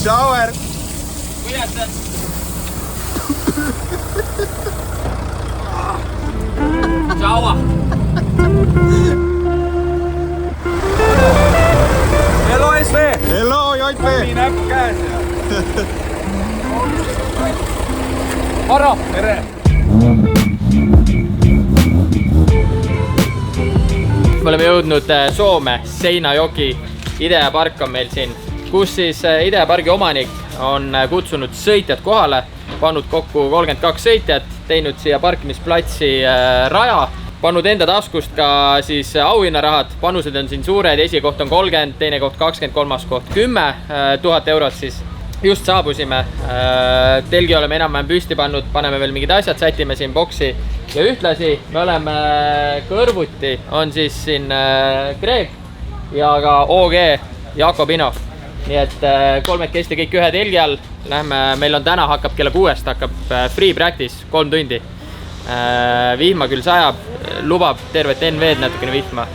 Shower. Kuidas see? Tšaua. Hello SV! Hello JP. Nii näpp käes ja... Varo! Tere! Me oleme jõudnud Soome, Seinajoki. Idea park on meil siin, kus siis Idea pargi omanik on kutsunud sõitjad kohale, pannud kokku 32 sõitjat, teinud siia parkimisplatsi raja, pannud enda taskust ka siis auhinnarahad, panused on siin suured, esikoht on 30, teine koht 20, kolmas koht 10 000 eurot siis. Just saabusime, telgi oleme enam-vähem püsti pannud, paneme veel mingid asjad, sätime siin boksi ja ühtlasi me oleme kõrvuti, on siis siin Greg ja ka OG Jakobino. Nii et kolmekesti kõik ühe telgi all, meil on täna hakkab kella 6 hakkab free practice 3 tundi. Vihma küll sajab, lubab tervet NV-d natukene vihma.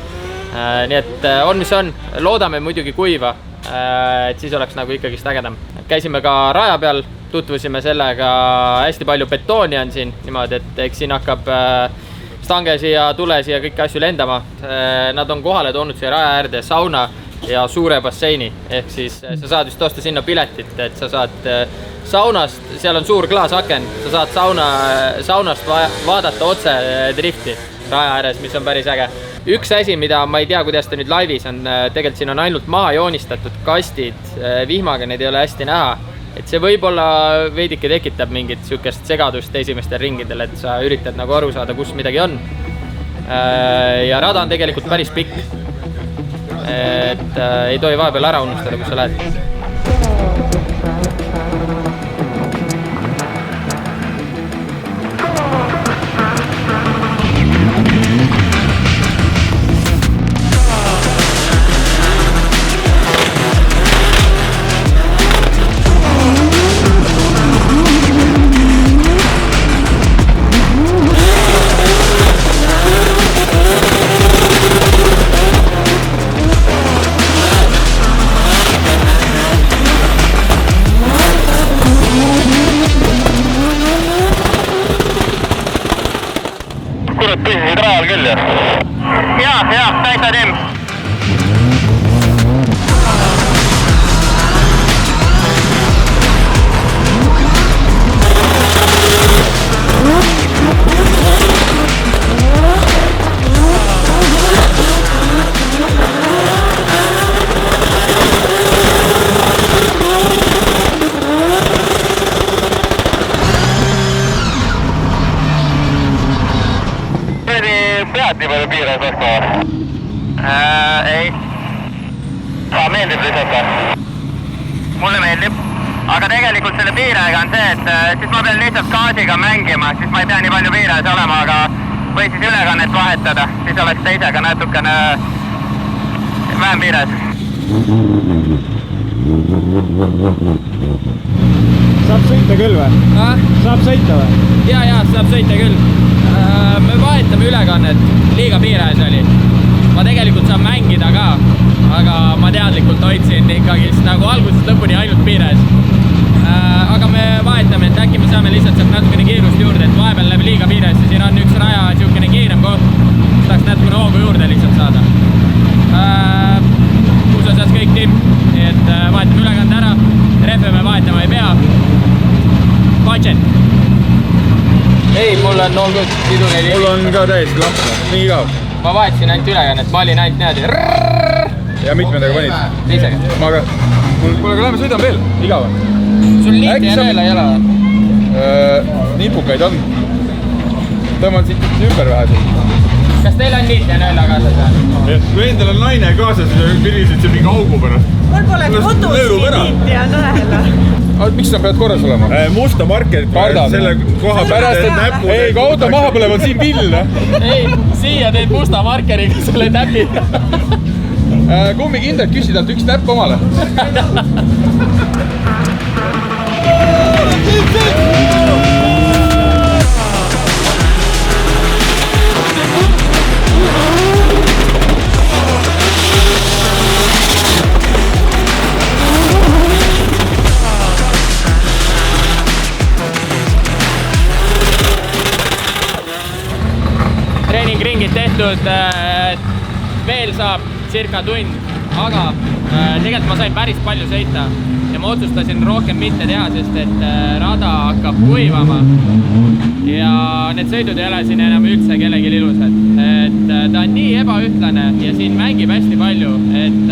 Nii et on mis on, loodame muidugi kuiva, et siis oleks nagu ikkagist ägedam. Käisime ka raja peal, tutvusime sellega, hästi palju betooni on siin niimoodi, et eks siin hakkab stange siia, tule siia kõiki asju lendama. Nad on kohale toonud siia raja äärde sauna ja suure basseini, ehk siis sa saad vist osta sinna piletit, et sa saad saunast, seal on suur klaasaken, sa saad saunast vaadata otse drifti raja ääres, mis on päris äge. Üks asi, mida ma ei tea, kuidas ta nüüd laivis on, tegelikult siin on ainult maha joonistatud kastid, vihmaga neid ei ole hästi näha, et see võib-olla veidike tekitab mingit sükest segadust esimestel ringidel, et sa üritad nagu aru saada, kus midagi on. Ja rada on tegelikult päris pikk, et ei tohi vahepeal ära unustada, kus sa lähed. Ei. Meeldib lihtsalt. Mulle meeldib. Aga tegelikult selle piirega on see, et siis ma pean lihtsalt gaasiga mängima, siis ma ei pea nii palju piires olema, aga või siis ülekannet vahetada, siis oleks teisega natukene vähem piires. Saab sõita küll või? Saab sõita või? Ja, saab sõita küll. Me vahetame ülekannet, liiga piires oli. Ma tegelikult saan mängida ka, aga ma teadlikult hoidsin ikkagist nagu algusest lõpuni ainult piires. Aga me vahetame, et äkki me saame lihtsalt sealt natukene kiirust juurde, et vahepeal läheb liiga piires ja siin on üks raja siukene kiirem koht, kus tahaks natukene hoogu juurde lihtsalt saada. Kus osas kõik timm, et vahetame ülekande ära, rehve me vahetama ei pea. Budget. Ei, mul on all good, sidun ei liivi. Mul on ka täiesti lampne, nii igav. Ma vahetsin ainult ülekannet, ma olin ainult niimoodi. Ja mitmedega panid? Teisega. Ma ka. Kuule, aga lähme sõidame veel, igav. Sul liiti ja nõela ei ole? Nipukaid on. Tõmban siit ümber vähe siin. Kas teil on liiti ja nõela kaasas? Kui endal on naine kaasas, siis pirisid see mingi augu pärast. Mul pole kodus liiti ja nõela. Miks nad peavad korras olema? Musta markerit selle koha pärast, et näpud... Ei, kui auto maha põleb, on siin pill. Ei, siia teed musta markeriga selle täpi. Kummikindad küsi talt üks näpp omale. treeningringid tehtud, veel saab circa tund, aga tegelikult ma sain päris palju sõita ja ma otsustasin rohkem mitte teha, sest et rada hakkab kuivama ja need sõidud ei ole siin enam üldse kellelgi ilusad. Et ta on nii ebaühtlane ja siin mängib hästi palju, et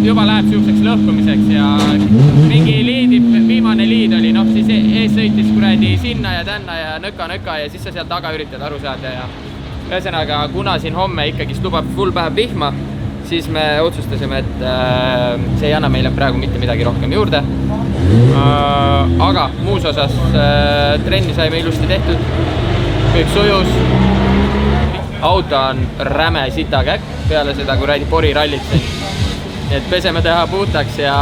juba läheb siukseks lõhkumiseks ja mingi viimane liid oli, noh siis ees sõitis kuradi sinna ja tänna ja nõka ja siis sa seal taga üritad aru saada ja ühesõnaga, kuna siin homme ikkagi lubab full päev vihma, siis me otsustasime, et see ei anna meile praegu mitte midagi rohkem juurde. Aga muus osas trenni saime ilusti tehtud, kõik sujus. Auto on räme sitakäkk peale seda kuradi porirallit. Nii et peseme teha puhtaks ja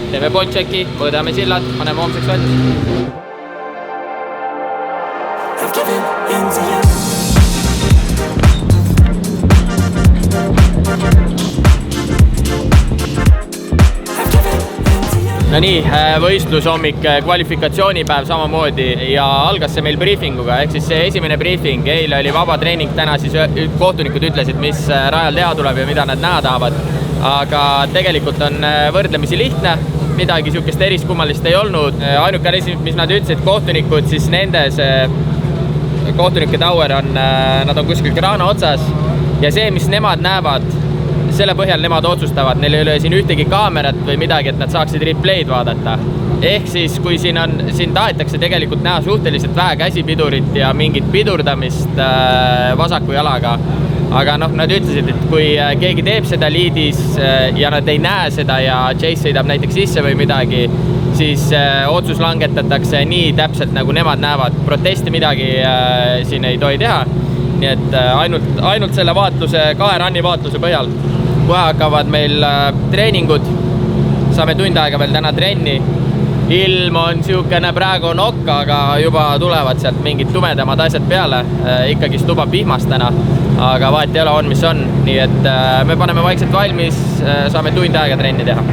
teeme pontšeki, võõdame sillad, paneme homseks valmis. No nii, võistlushommik, kvalifikatsioonipäev samamoodi ja algas see meil briefinguga, ehk siis see esimene briefing, eile oli vaba treening, täna siis kohtunikud ütlesid, mis rajal teha tuleb ja mida nad näha tahavad. Aga tegelikult on võrdlemisi lihtne, midagi sihukest eriskummalist ei olnud. Ainuke asi, mis nad ütlesid, kohtunikud, siis nendes kohtunike tower on, nad on kuskil kraana otsas ja see, mis nemad näevad, selle põhjal nemad otsustavad, neil ei ole siin ühtegi kaamerat või midagi, et nad saaksid replay'd vaadata. Ehk siis, kui siin tahetakse tegelikult näha suhteliselt vähe käsipidurit ja mingit pidurdamist vasaku jalaga. Aga noh, nad ütlesid, et kui keegi teeb seda liidis ja nad ei näe seda ja Chase sõidab näiteks sisse või midagi, siis otsus langetatakse nii täpselt, nagu nemad näevad. Protesti midagi siin ei tohi teha. Nii et ainult selle vaatluse, 2 runni vaatluse põhjal. Kohe hakkavad meil treeningud, saame tund aega veel täna trenni. Ilm on siukene praegu nokk, aga juba tulevad sealt mingid tumedamad asjad peale. Ikkagi lubab vihmast täna, aga vahet ei ole, on mis on. Nii et me paneme vaikselt valmis, saame tund aega trenni teha.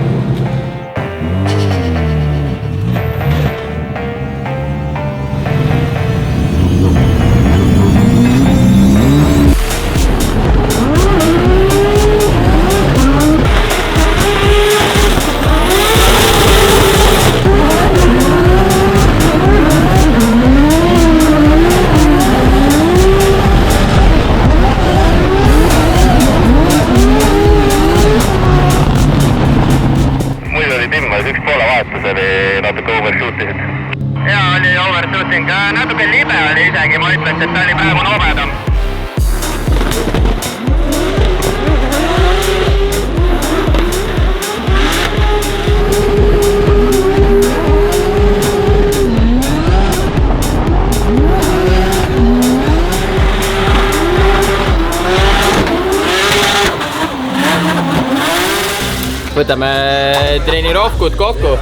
Natuke libe oli isegi, ma ütleks, et ta oli praegu nobedam. Võtame treeniroohkud kokku.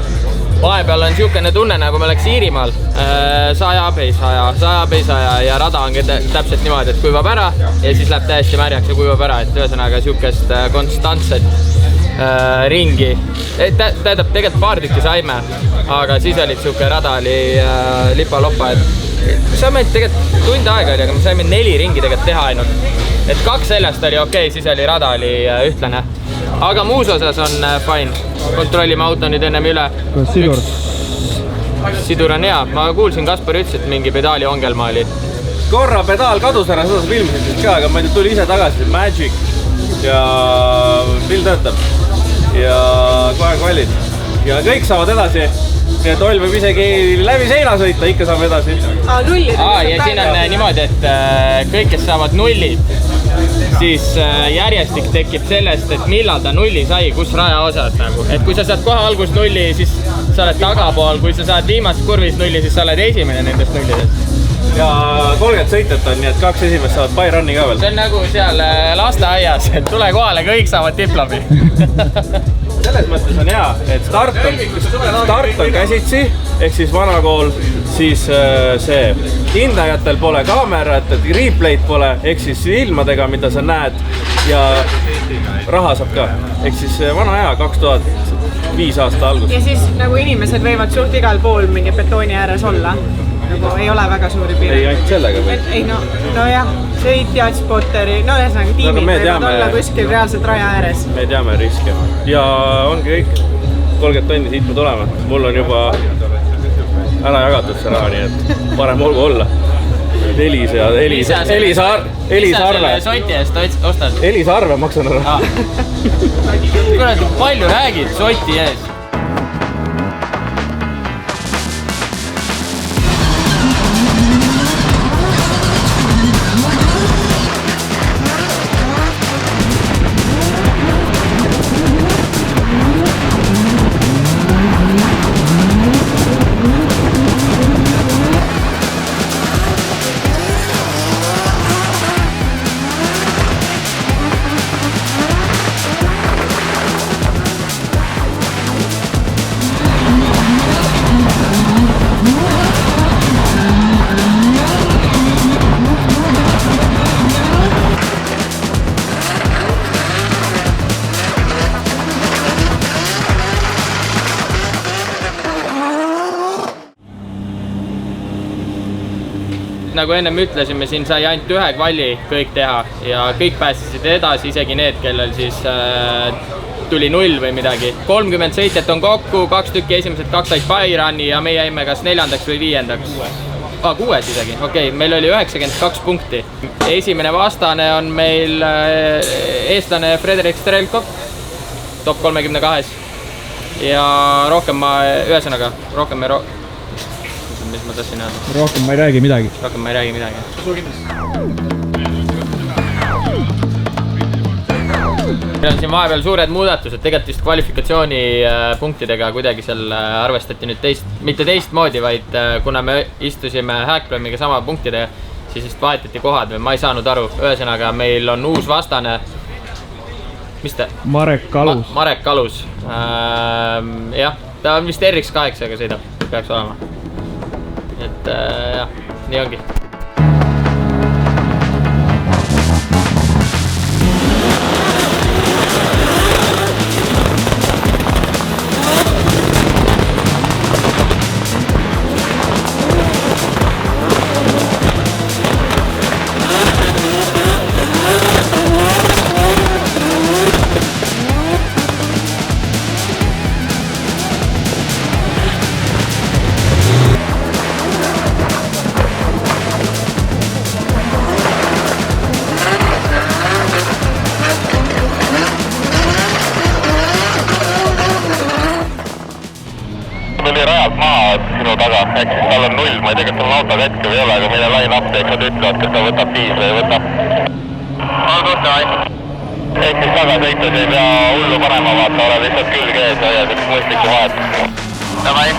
Vahepeal on siukene tunne, nagu me oleks Iirimaal. Sajab, ei saja ja rada on täpselt niimoodi, et kuivab ära ja siis läheb täiesti märjaks ja kuivab ära. Et ühesõnaga siukest konstantset ringi. Tähendab, tegelikult paar tükki saime, aga siis olid siuke rada oli lipa-lopa. Saime tegelikult tund aega oli, aga me saime 4 ringi tegelikult teha ainult. Et 2 sellest oli okei, siis oli rada oli ühtlane. Aga muus osas on fine. Kontrollime auto nüüd ennem üle. Kas sidur? Sidur on hea. Ma kuulsin, Kaspar ütles, et mingi pedaali ongelma oli. Korra pedaal kadus ära, seda sa filmisid ka, aga ma tuli ise tagasi. Magic ja pill töötab. Ja kohe valid. Ja kõik saavad edasi. Nii et Oll võib isegi läbi seina sõita, ikka saame edasi. Nullid. Ja siin on niimoodi, et kõik, kes saavad nullid, siis järjestik tekib sellest, et millal ta nulli sai, kus raja osas nagu. Et kui sa saad kohe algus nulli, siis sa oled tagapool, kui sa saad viimases kurvis nulli, siis sa oled esimene nendest nullidest. Ja 30 sõitjat on, nii et 2 esimest saavad by run'i ka veel. See on nagu seal lasteaias, et tule kohale, kõik saavad diplomi. Selles mõttes on hea, et start on käsitsi, ehk siis vanakool, siis see hindajatel pole kaamerat, et replay'd pole, ehk siis ilmadega, mida sa näed ja raha saab ka. Ehk siis vana hea, 2005 aasta algus. Ja siis nagu inimesed võivad suht igal pool mingi betooni ääres olla. nagu ei ole väga suuri ei, piiranguid. ainult sellega või? Ei no jah, sõitjad, spotteri, no ühesõnaga tiimid võivad olla kuskil reaalselt raja ääres. Me teame riske ja ongi kõik 30 tonni siit me tuleme. Mul on juba ära jagatud see raha, nii et parem olgu olla. Elis Arve. Soti eest ostad. Elis Arve maksan ära. Kurat, palju räägid Soti ees? Nagu ennem ütlesime, siin sai ainult ühe kvalli kõik teha ja kõik pääsesid edasi, isegi need, kellel siis tuli 0 või midagi. 30 sõitjat on kokku, 2 tükki esimesed 2 said Bayrani ja me jäime kas 4. või 5. 6 isegi, okei, meil oli 92 punkti. Esimene vastane on meil eestlane Frederik Strelkov, top 32. Ja rohkem mis ma tahtsin öelda? Rohkem ma ei räägi midagi. Meil on siin vahepeal suured muudatused, tegelikult vist kvalifikatsiooni punktidega kuidagi seal arvestati nüüd mitte teistmoodi, vaid kuna me istusime Hackblamiga sama punktidega, siis vist vahetati kohad või ma ei saanud aru. Ühesõnaga, meil on uus vastane. Mis ta? Marek Kalus. Marek Kalus. Jah, ta on vist RX8-ga sõidab, peaks olema. Et jah, nii ongi. Tuli rajalt maha sinu taga, ehk siis tal on 0, ma ei tea, kas tal on autoga hetkel või ei ole, aga meile line-up teeks, nad ütlevad, kas ta võtab 5 või ei võta. Ehk siis taga sõites ei pea hullu panema, vaata, ole lihtsalt külge ees ja hoiad üks mõistlikku vahet. Davai.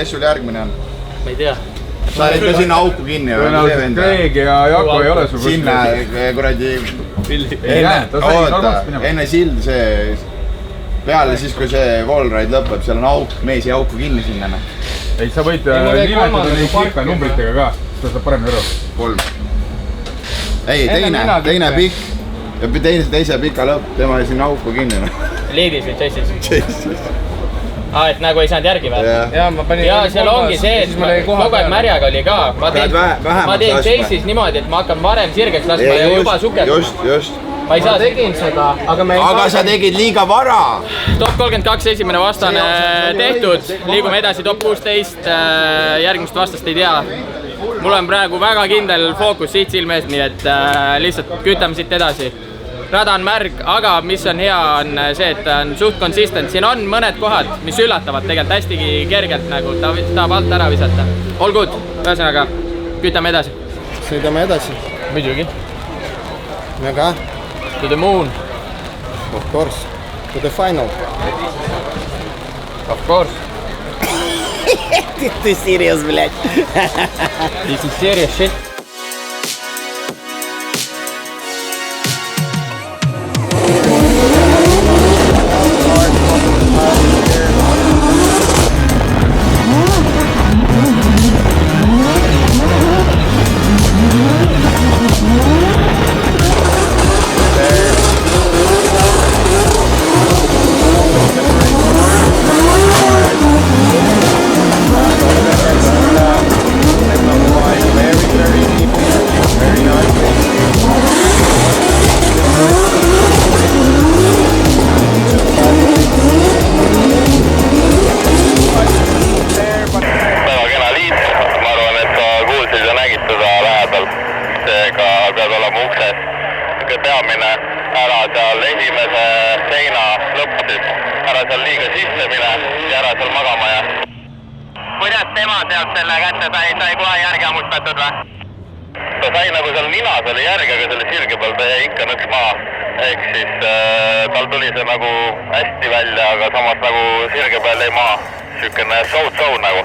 Kes sul järgmine on? Ma ei tea. Sa olid ka sinna auku kinni või? Tõenäoliselt Kreeg ja Jako ei ole sul sinna kuradi... Enne sild see... Peale siis, kui see wallride lõpeb, seal on auk, mees ja auku kinni sinna. Ei, sa võid nimetada neid kirka numbritega ka, seda saab paremini aru. 3. Ei, teine pikk. Ja teise pika lõpp, tema oli sinna auku kinni. Liidis või Chase'is? Et nagu ei saanud järgi või? Ja seal ongi see, et kogu aeg märjaga oli ka. Ma teen Chase'is niimoodi, et ma hakkan varem sirgeks laskma ja juba sukeldama. Just. Ma ei saa tegin seda, aga sa tegid liiga vara. Top 32 esimene vastane tehtud. Liigume edasi top 16. Järgmist vastast ei tea. Mul on praegu väga kindel fookus siit silme ees, nii et lihtsalt kütame siit edasi. Rada on märg, aga mis on hea, on see, et ta on suht consistent. Siin on mõned kohad, mis üllatavad tegelikult hästi kergelt, nagu ta tahab alt ära visata. All good, ühesõnaga, kütame edasi. Sõidame edasi. Muidugi. Väga. To the moon. Of course. To the final. Of course. Ты serious, блядь. This is serious shit. Peamine ära seal esimese seina lõppusid, ära seal liiga sisse mine ja ära seal magama jää. Kuidas tema sealt selle kätte sai kohe järgi ammustatud või? Ta sai nagu seal ninas oli järgi, aga selle sirge peal ta jäi ikka nõks maha. Ehk siis tal tuli see nagu hästi välja, aga samas nagu sirge peal jäi maha. Sükene so-so nagu.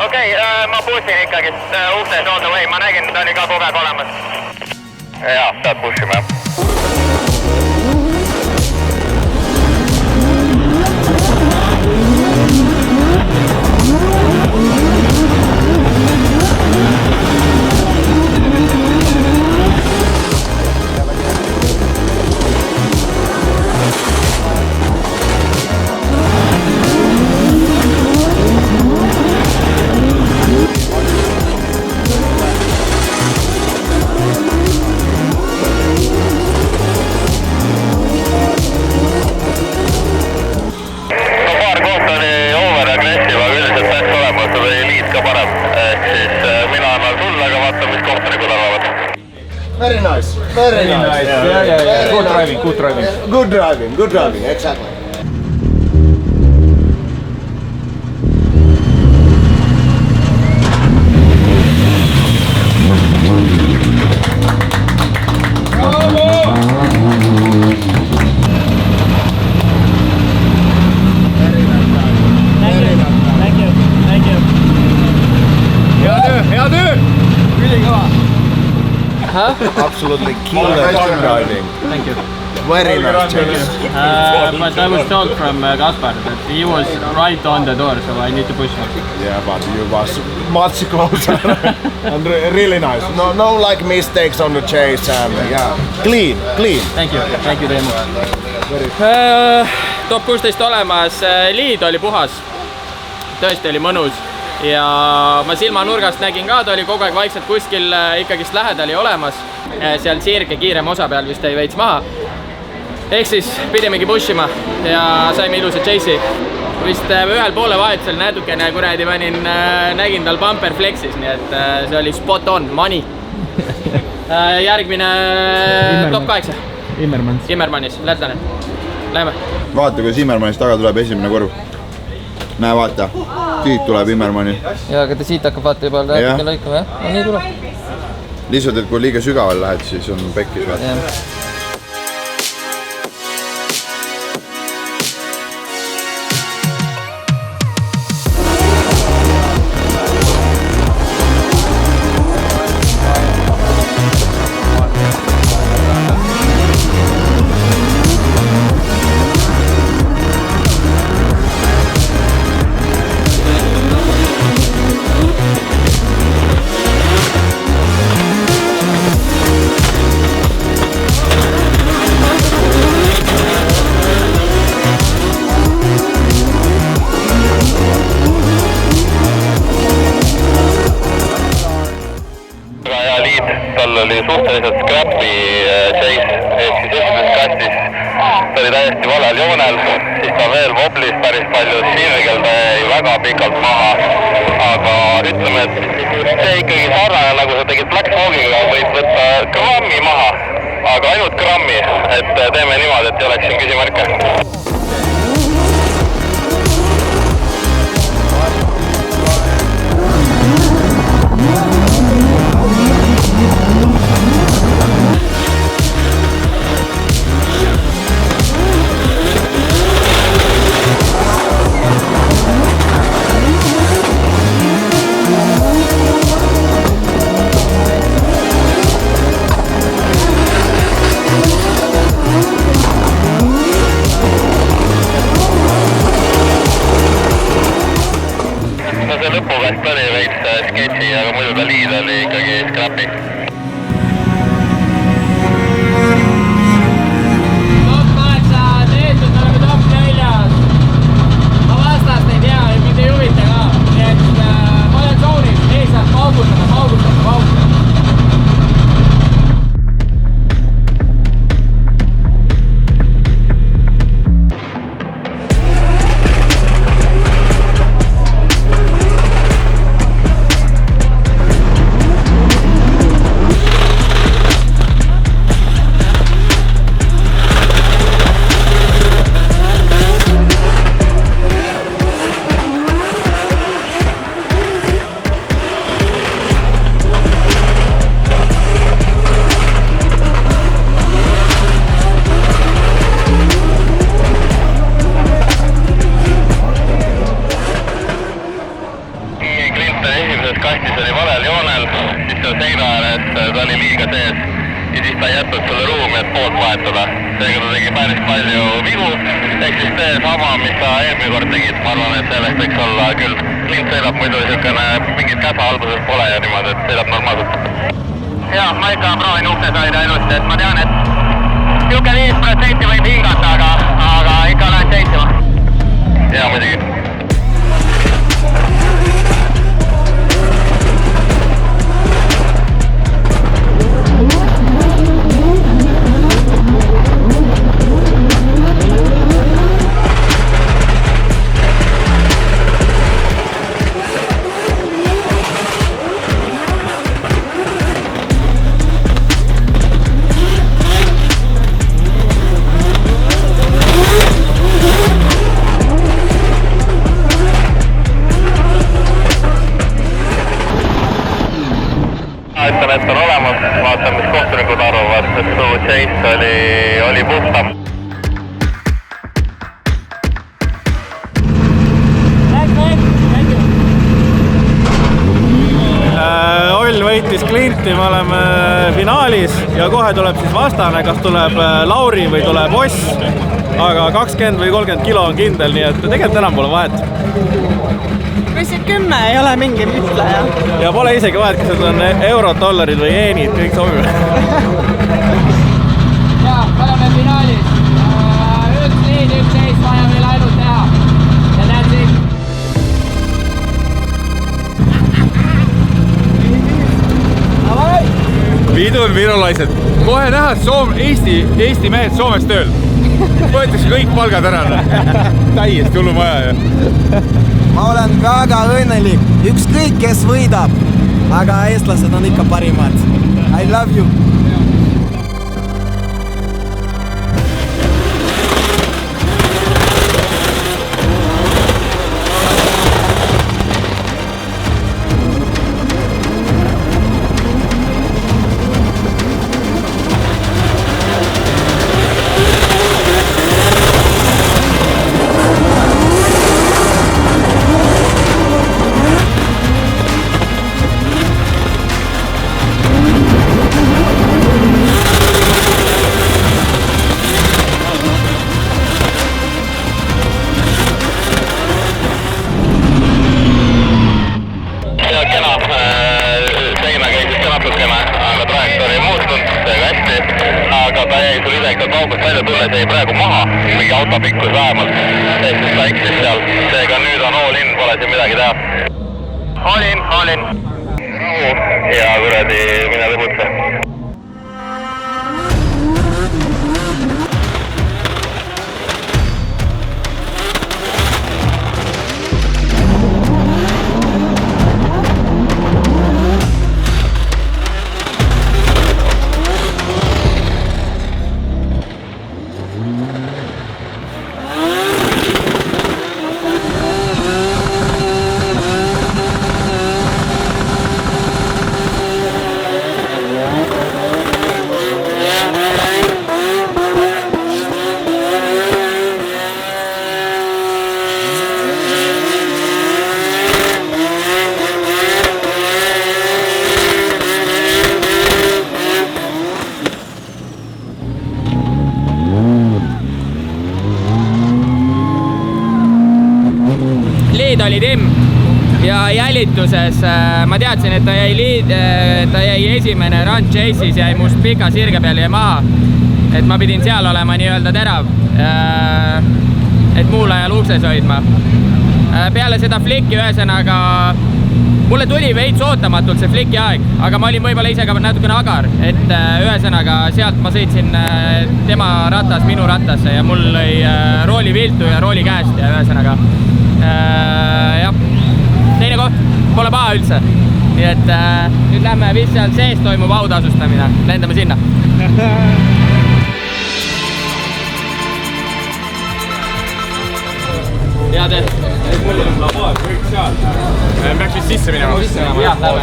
Okei, ma pussin ikkagi ukses all the way, ma nägin, ta oli ka kogu aeg olemas. Jaa, pead pushima jah. Very nice. Very nice. Yeah. Good driving. Good driving, exactly. Hea töö! Ülikõva! Absolutely killer driving. Thank you. Very nice chase. But I was told from Gaspar that he was right on the door, so I need to push him. Yeah, but you was much closer and really nice. No like mistakes on the chase and yeah, clean. Thank you very much. Top 16 olemas, liid oli puhas, tõesti oli mõnus ja ma silmanurgast nägin ka, ta oli kogu aeg vaikselt kuskil ikkagist lähedal ja olemas. Seal sirge kiirem osa peal vist jäi veits maha. Ehk siis pidimegi pushima ja saime ilusa chase'i. Vist ühel poole vahetusel natukene kuradi nägin tal bumper flexis, nii et see oli spot on, money. Järgmine top 8. Immermannis, lätlane. Läheme. Vaata, kui Immermannist taga tuleb esimene kurv. Näe, vaata. Siit tuleb Immermanni. Ja, aga ta siit hakkab vaata juba natuke lõikama, jah? No nii tuleb. Lihtsalt, et kui liiga sügaval lähed, siis on pekkis vaata. Tal oli suhteliselt scrappy chase, ehk siis esimeses kastis ta oli täiesti valel joonel, siis ta veel woblis päris palju, sirgel ta jäi väga pikalt maha, aga ütleme, et see ikkagi sarnane, nagu sa tegid Black Fogiga, võib võtta grammi maha, aga ainult grammi, et teeme niimoodi, et ei oleks siin küsimärke. Copy. Top 8 tehtud, me oleme top 4. Ma vastast ei tea, mind ei huvita ka. Nii et ma olen tsoonis, lihtsalt paugutame. kastis oli valel joonel, siis seal seina ääres ta oli liiga sees ja siis ta ei jätnud sulle ruumi, et poolt vahetada. Seega ta tegi päris palju vigu, ehk siis see sama, mis sa eelmine kord tegid, ma arvan, et sellest võiks olla küll. Klint sõidab muidu niisugune, mingit käsa alguses pole ja niimoodi, et sõidab normaalselt. Jah, ma ikka proovin ukse saada ilusti, et ma tean, et niisugune 5% võib hingata, aga ikka lähen seitsima. Jaa, muidugi. Ütlen, et on olemas, vaatan, mis kohtunikud arvavad, et su chase oli puhtam. Oll võitis Klinti, me oleme finaalis ja kohe tuleb siis vastane, kas tuleb Lauri või tuleb Oss. Aga 20 või 30 kilo on kindel, nii et tegelikult enam pole vahet. Või see 10 ei ole mingi ühtleja. Ja pole isegi vahet, kas need on eurod, dollarid või jeenid, kõik sobib. Jaa, oleme finaalis. Üks liid, üks seis vaja meil ainult teha. Ja näed siin. Vidun virolaised. Kohe näha, et Eesti mehed Soomes tööl. Võetakse kõik palgad ära. Täiesti hullumaja. Ma olen väga õnnelik, ükskõik kes võidab, aga eestlased on ikka parimad. I love you! Praegu maha, mingi autopikkus vähemalt, ehk siis ta eksis seal, seega nüüd on all in, pole siin midagi teha. All in. Rahu ja kuradi, mine lõbutse. Oli Tim ja vänituses ma teadsin, et ta jäi esimene run chase'is, jäi must pika sirge peal jäi maha. Et ma pidin seal olema nii-öelda terav, et muul ajal ukses hoidma. Peale seda flikki ühesõnaga, mulle tuli veits ootamatult see flikki aeg, aga ma olin võib-olla ise ka natukene agar, et ühesõnaga sealt ma sõitsin tema ratas minu ratasse ja mul lõi rooli viltu ja rooli käest ja ühesõnaga jah, teine koht, pole paha üldse. Nii et nüüd lähme vist seal sees toimub autasustamine, lendame sinna. Hea teed. Peaks vist sisse minema. Jah, lähme.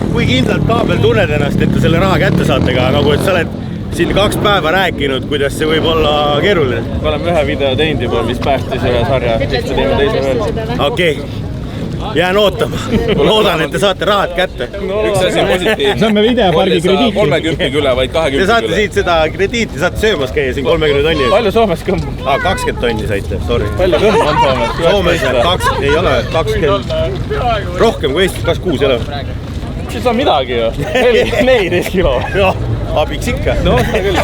Kui kindlalt kaabel tunned ennast, et te selle raha kätte saate ka, nagu et sa oled siin 2 päeva rääkinud, kuidas see võib olla keeruline? Me oleme ühe video teinud juba, mis päästis ühe sarja, siis te teeme teise veel. Okei. Jään ootama. Loodan, et te saate rahad kätte. Üks asi positiivne. Saame videopargi krediiti. 30 üle, vaid 20 üle. Te saate siit seda krediiti, saate söömas käia siin 30 tonni. Palju Soomes kõmm? 20 tonni saite, sorry. Palju kõmm on Soomes? Soomes 20, ei ole 20. Rohkem kui Eestis, 26 ei ole. Siis on midagi ju. 14 kilo. Noh, abiks ikka. No, seda küll.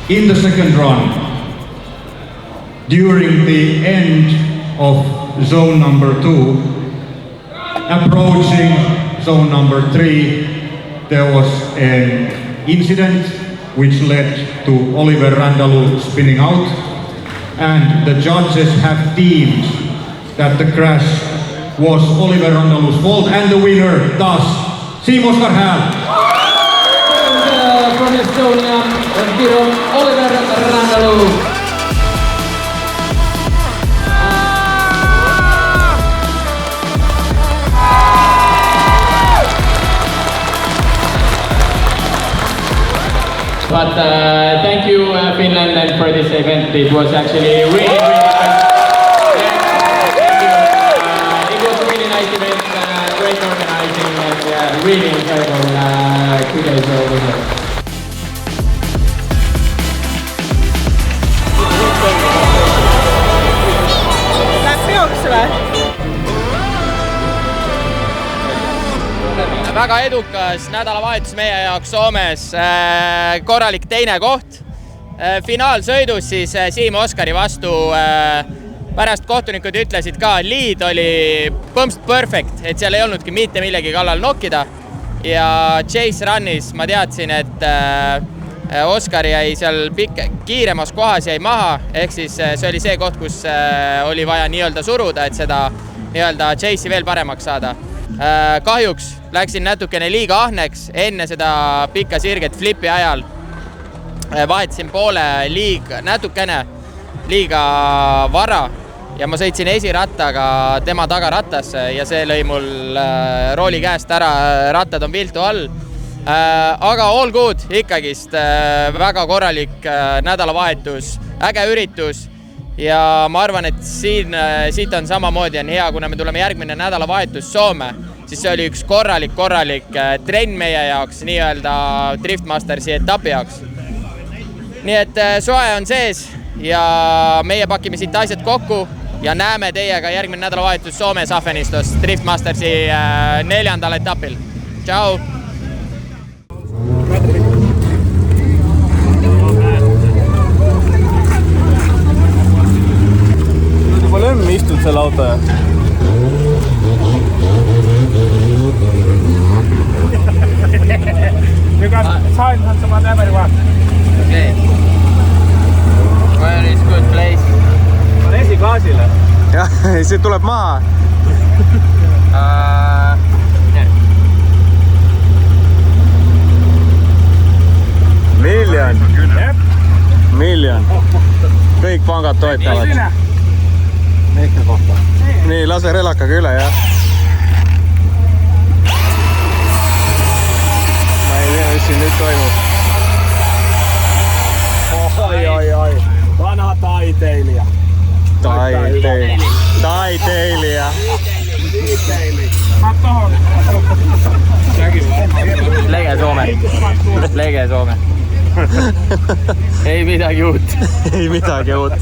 In the second run, during the end of zone number 2, approaching zone number 3, there was an incident which led to Oliver Randallu spinning out, and the judges have deemed that the crash was Oliver Randallu's fault, and the winner thus, Siim Oskar Hääl. From Estonia, Oliver Randallu. But thank you Finland and for this event. It was actually really fun. Thank you. It was a really nice event, great organizing and really enjoyable 2 days over here. Väga edukas nädalavahetus meie jaoks Soomes, korralik teine koht. Finaalsõidus siis Siim Oskari vastu pärast kohtunikud ütlesid ka, lead oli põmst perfect, et seal ei olnudki mitte millegi kallal nokkida. Ja Chase Runnis ma teadsin, et Oskar jäi seal kiiremas kohas jäi maha, ehk siis see oli see koht, kus oli vaja nii-öelda suruda, et seda nii-öelda Chase'i veel paremaks saada. Kahjuks läksin natukene liiga ahneks enne seda pikka sirget flipi ajal. Vahetasin poole natukene liiga vara ja ma sõitsin esirattaga tema tagarattasse ja see lõi mul rooli käest ära, rattad on viltu all. Aga all good ikkagist, väga korralik nädalavahetus, äge üritus ja ma arvan, et siit on samamoodi on hea, kuna me tuleme järgmine nädalavahetus Soome, siis see oli üks korralik trenn meie jaoks, nii-öelda Driftmastersi etapi jaoks. Nii et soe on sees ja meie pakime siit asjad kokku ja näeme teiega järgmine nädalavahetus Soome Safenistos Driftmastersi 4. etapil. Ciao! Juba Lemmi istud selle auto ja? Okay. Where is good place? On esiklaasile. Jah, see tuleb maha. Miljon. Kõik pangad toetavad. Nii, lase relakaga üle, jah. Ma ei tea, mis siin nüüd toimub. Oi. Vanha taiteilija. Taiteilija. Lege Soome. Lege Soome. Ei midagi uut. Ei midagi uut.